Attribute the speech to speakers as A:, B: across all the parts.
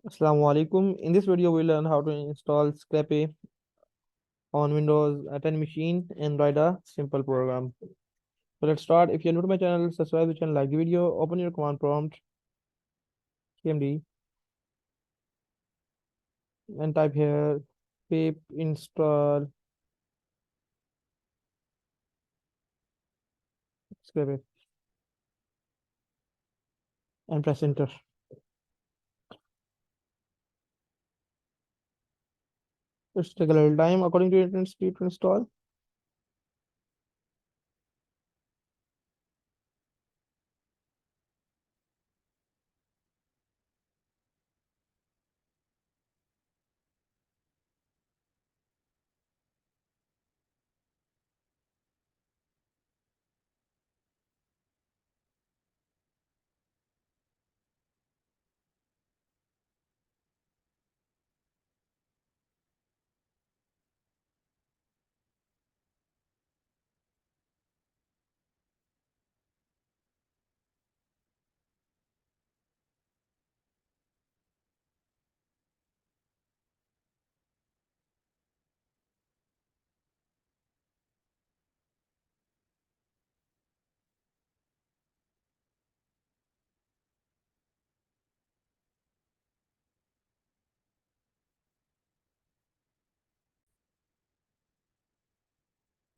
A: Assalamu alaikum. In this video, we'll learn how to install Scrapy on Windows 10 machine and write a simple program. So let's start. If you're new to my channel, subscribe to the channel, like the video, open your command prompt, cmd, and type here pip install Scrapy and press enter. Let's take a little time according to internet speed to install.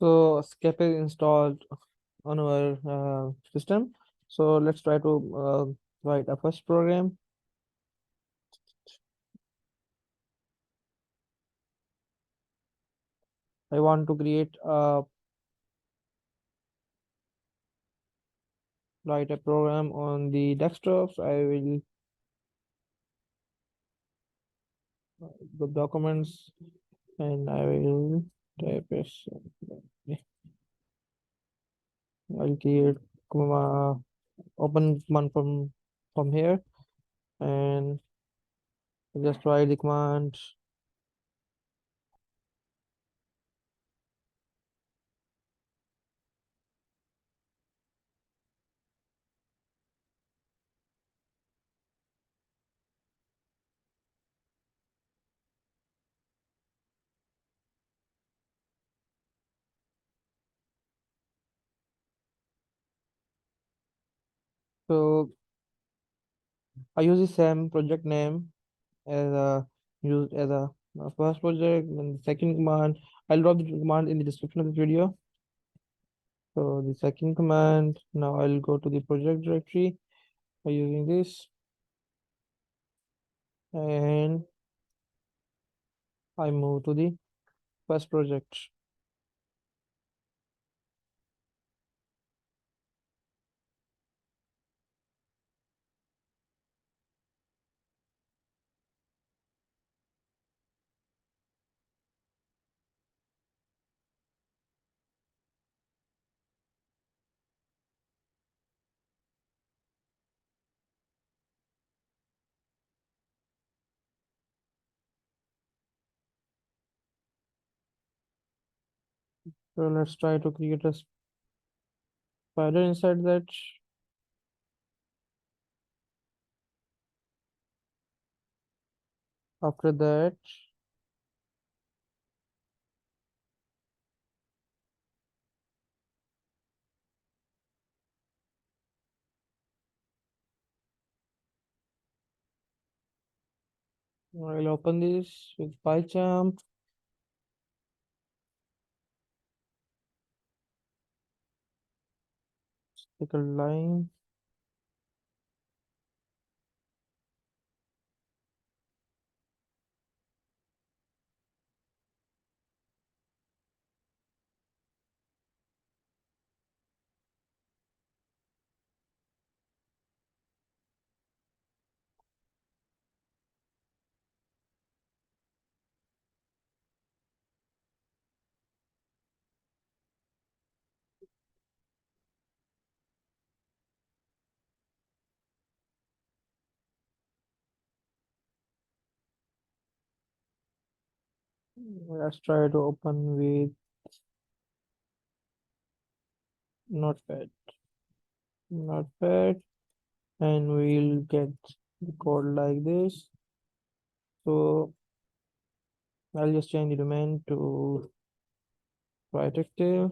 A: So Scrapy is installed on our system. So let's try to write a first program. I want to create a write a program on the desktop. So I will the documents and I will type as I'll create open command from here and just write the command. So I use the same project name as a used as a first project and the second command. I'll drop the command in the description of this video. So the second command, now I'll go to the project directory by using this and I move to the first project. So let's try to create a spider inside that. After that, I'll open this with PyCharm. Take a line. Let's try to open with Notepad. Notepad, and we'll get the code like this. So I'll just change the domain to projective.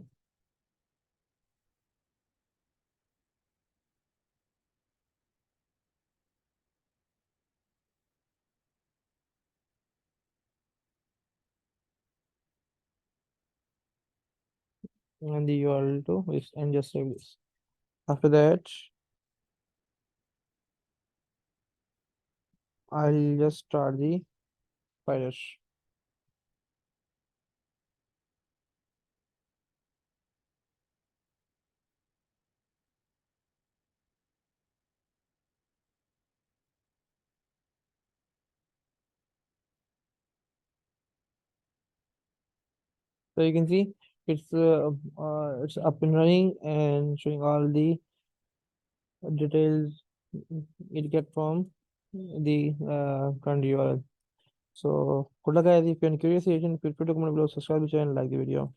A: And the URL to is and just save this. After that, I'll just start the spider. So you can see it's up and running and showing all the details it get from the current URL. So good luck guys. If you're curious, feel free to comment below, subscribe to the channel, like the video.